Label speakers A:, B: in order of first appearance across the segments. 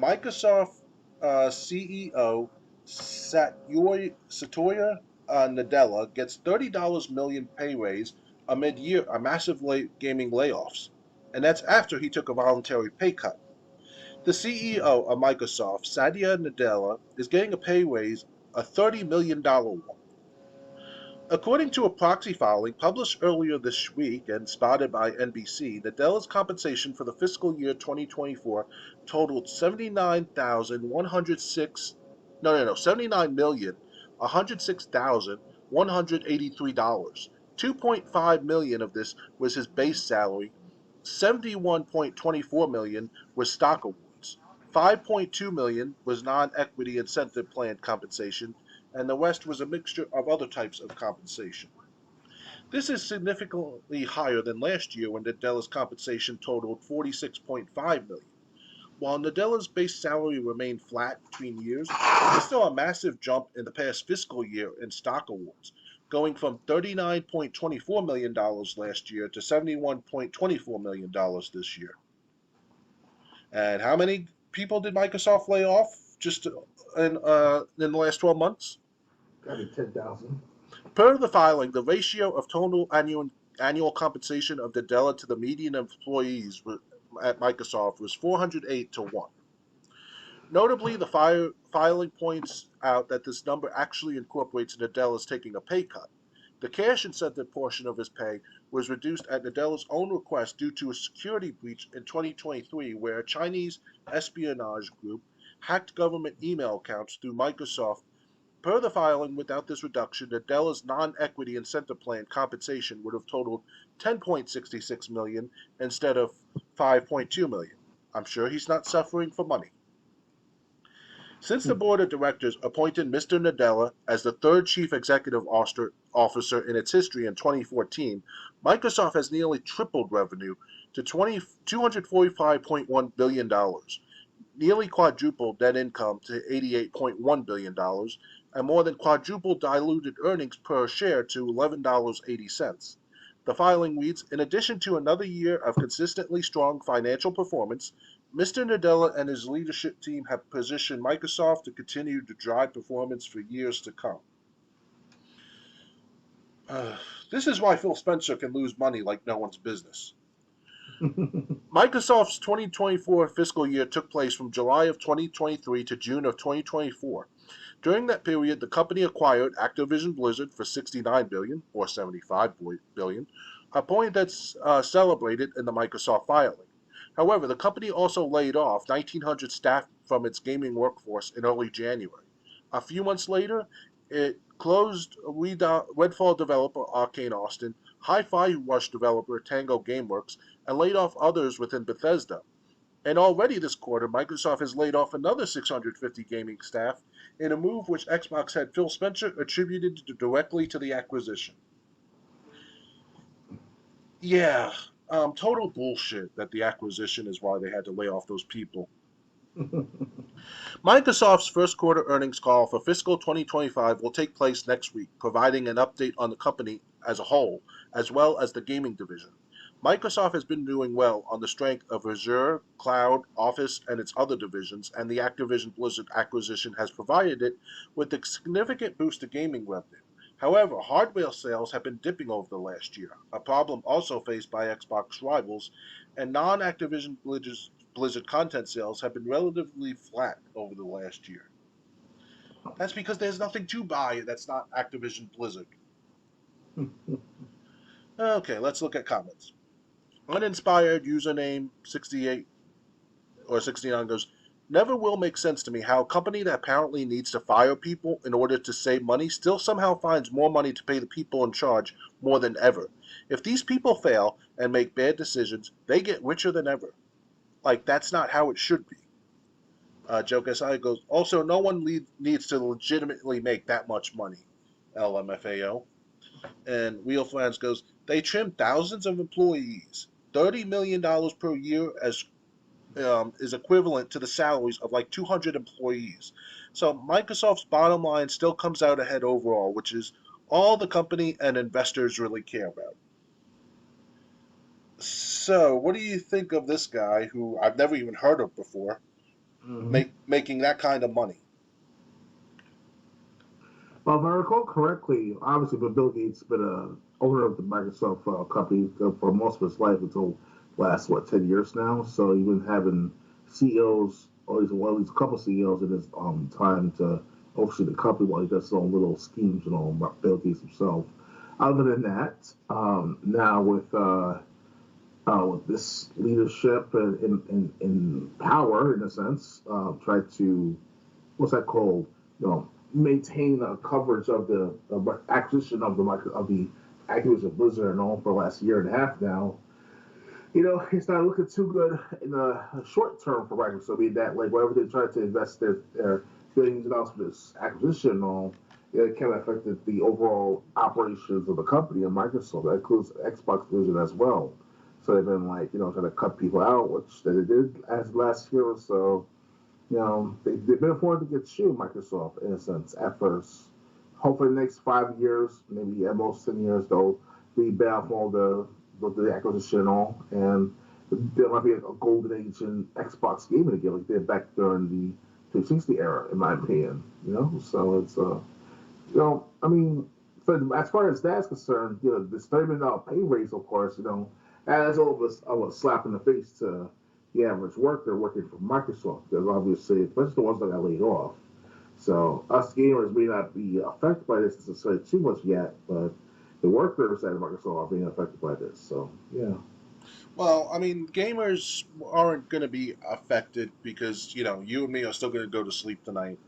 A: Microsoft CEO Satoya Nadella gets $30 million pay raise amid year a massive gaming layoffs, and that's after he took a voluntary pay cut. The CEO of Microsoft, Satya Nadella, is getting a pay raise, a $30 million one. According to a proxy filing published earlier this week and spotted by NBC, Nadella's compensation for the fiscal year 2024 totaled 79,106 $79,106,183. 2.5 million of this was his base salary. 71.24 million was stock awards. 5.2 million was non-equity incentive plan compensation, and the rest was a mixture of other types of compensation. This is significantly higher than last year when Nadella's compensation totaled 46.5 million. While Nadella's base salary remained flat between years, he saw a massive jump in the past fiscal year in stock awards, going from $39.24 million last year to $71.24 million this year. And how many people did Microsoft lay off just in the last 12 months?
B: Probably 10,000.
A: Per the filing, the ratio of total annual compensation of Nadella to the median employees at Microsoft was 408 to 1. Notably, the filing points out that this number actually incorporates Nadella's taking a pay cut. The cash incentive portion of his pay was reduced at Nadella's own request due to a security breach in 2023 where a Chinese espionage group hacked government email accounts through Microsoft. Per the filing, without this reduction, Nadella's non-equity incentive plan compensation would have totaled 10.66 million instead of 5.2 million. I'm sure he's not suffering for money. Since the board of directors appointed Mr. Nadella as the third chief executive officer in its history in 2014, Microsoft has nearly tripled revenue to $245.1 billion, nearly quadrupled net income to $88.1 billion, and more than quadrupled diluted earnings per share to $11.80. The filing reads, in addition to another year of consistently strong financial performance, Mr. Nadella and his leadership team have positioned Microsoft to continue to drive performance for years to come. This is why Phil Spencer can lose money like no one's business. Microsoft's 2024 fiscal year took place from July of 2023 to June of 2024. During that period, the company acquired Activision Blizzard for $69 billion, or $75 billion, a point that's celebrated in the Microsoft filing. However, the company also laid off 1,900 staff from its gaming workforce in early January. A few months later, it closed Redfall developer Arcane Austin, Hi-Fi Rush developer Tango Gameworks, and laid off others within Bethesda. And already this quarter, Microsoft has laid off another 650 gaming staff in a move which Xbox head Phil Spencer attributed directly to the acquisition. Yeah, total bullshit that the acquisition is why they had to lay off those people. Microsoft's first quarter earnings call for fiscal 2025 will take place next week, providing an update on the company as a whole, as well as the gaming division. Microsoft has been doing well on the strength of Azure, Cloud, Office, and its other divisions, and the Activision Blizzard acquisition has provided it with a significant boost to gaming revenue. However, hardware sales have been dipping over the last year, a problem also faced by Xbox rivals, and non-Activision Blizzard content sales have been relatively flat over the last year. That's because there's nothing to buy that's not Activision Blizzard. Okay, let's look at comments. Uninspired username 68 or 69 goes, never will make sense to me how a company that apparently needs to fire people in order to save money still somehow finds more money to pay the people in charge more than ever. If these people fail and make bad decisions, they get richer than ever. Like, that's not how it should be. Joke SI goes, also, no one needs to legitimately make that much money. LMFAO. And Wheel Flans goes, they trimmed thousands of employees. $30 million per year is equivalent to the salaries of like 200 employees. So Microsoft's bottom line still comes out ahead overall, which is all the company and investors really care about. So, what do you think of this guy who I've never even heard of before?
B: Mm-hmm.
A: making that kind of money.
B: Well, if I recall correctly, obviously, but Bill Gates been a owner of the Microsoft company for most of his life until last 10 years now. So he's been having CEOs, or at least a couple CEOs in his time to oversee the company while he does his own little schemes and all. Bill Gates himself. Other than that, now with this leadership and in power, in a sense, try to what's that called? Maintain a coverage of the acquisition of the Activision Blizzard and all for the last year and a half now. It's not looking too good in the short term for Microsoft. I mean that like whatever they try to invest their billions of dollars for this acquisition and all, it kind of affected the overall operations of the company and Microsoft. That includes Xbox division as well. So they've been trying to cut people out, which they did as last year or so. They've been afforded to get through Microsoft in a sense at first. Hopefully, the next 5 years, maybe at most 10 years, they'll be back from all the acquisition and all, and there might be a golden age in Xbox gaming again, like they did back during the 360 era, in my opinion. So it's I mean, as far as that's concerned, this $30 million pay raise, of course, that's a little bit of a slap in the face to the average worker working for Microsoft, because obviously, especially the ones that got laid off. So us gamers may not be affected by this necessarily too much yet, but the workers at Microsoft are being affected by this. So yeah.
A: Well, I mean, gamers aren't going to be affected because you and me are still going to go to sleep tonight,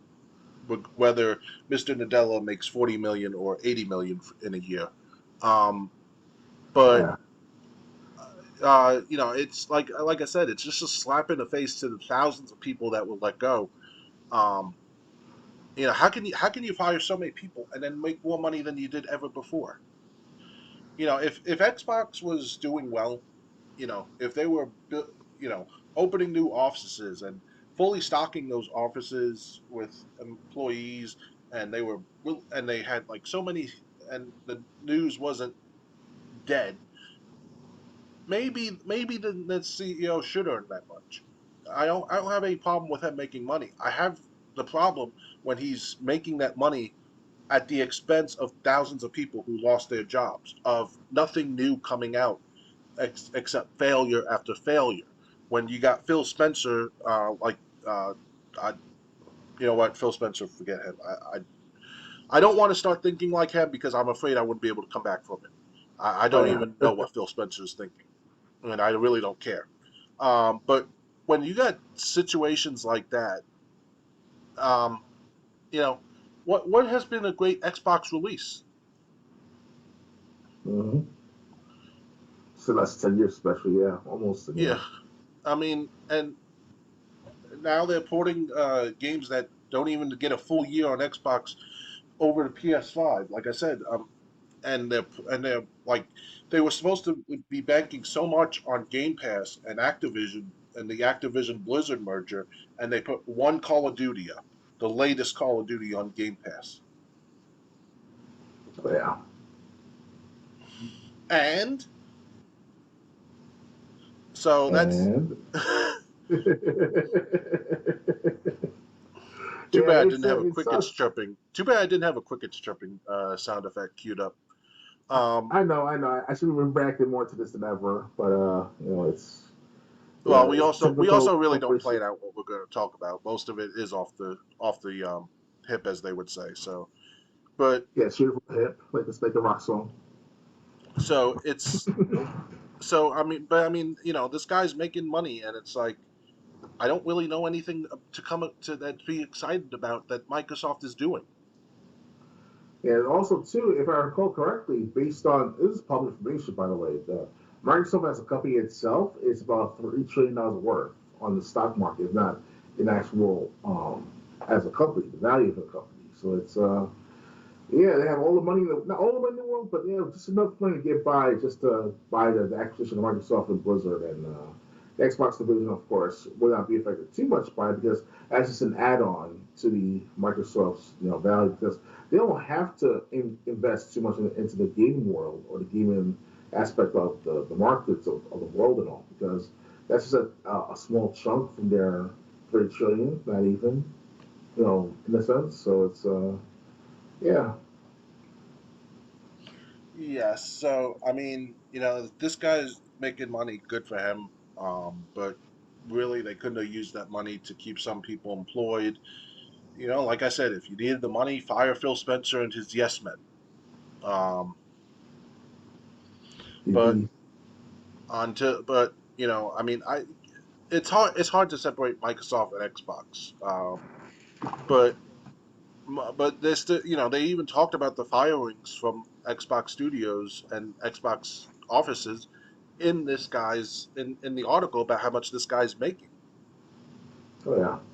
A: whether Mr. Nadella makes 40 million or 80 million in a year. Um, but
B: Yeah.
A: it's like I said, it's just a slap in the face to the thousands of people that will let go. Um, how can you fire so many people and then make more money than you did ever before? If Xbox was doing well, if they were opening new offices and fully stocking those offices with employees, and they had like so many, and the news wasn't dead, maybe the CEO should earn that much. I don't have any problem with him making money. I have the problem when he's making that money at the expense of thousands of people who lost their jobs, of nothing new coming out except failure after failure. When you got Phil Spencer, uh, I, you know what, Phil Spencer, forget him. I don't want to start thinking like him because I'm afraid I wouldn't be able to come back from it. I
B: Oh
A: don't
B: yeah.
A: even know what Phil Spencer is thinking, and I really don't care. But when you got situations like that, um, you know, what has been a great Xbox release?
B: Mm-hmm. So that's 10 years, especially. Yeah, almost 10 years.
A: Yeah, I mean, and now they're porting games that don't even get a full year on Xbox over to PS5. Like I said, and they're like they were supposed to be banking so much on Game Pass and Activision and the Activision Blizzard merger, and they put one Call of Duty up, the latest Call of Duty on Game Pass,
B: Oh, yeah.
A: and so that's
B: And
A: too
B: yeah,
A: bad I didn't have a
B: it
A: crickets
B: sucks.
A: chirping. Too bad I didn't have a crickets chirping sound effect queued up. Um,
B: I know. I should have been reacting more to this than ever, but it's
A: Well, we also
B: technical
A: really don't
B: corporation.
A: plan out what we're going to talk about. Most of it is off the hip, as they would say. So, but
B: Yeah, shoot it from the hip, like the rock song.
A: so it's so I mean, but I mean, this guy's making money, and it's like I don't really know anything to come to that to be excited about that Microsoft is doing.
B: And also, too, if I recall correctly, based on this is public information, by the way, the Microsoft as a company itself is about $3 trillion worth on the stock market, if not in actual as a company, the value of the company. So it's yeah, they have all the money, not all the money in the world, but just enough money to get by just to buy the acquisition of Microsoft and Blizzard and the Xbox division, of course, will not be affected too much by it because that's just an add-on to the Microsoft's value because they don't have to invest too much into the gaming world or the gaming aspect of the markets of the world and all because that's just a small chunk from 3 trillion, not even, in a sense. So it's yeah,
A: Yes. So I mean, this guy's making money. Good for him. But really, they couldn't have used that money to keep some people employed. Like I said, if you needed the money, fire Phil Spencer and his yes men. Um, but
B: indeed.
A: but I mean, it's hard to separate Microsoft and Xbox. But but they still, they even talked about the firings from Xbox Studios and Xbox offices in this guy's in the article about how much this guy's making.
B: Oh yeah.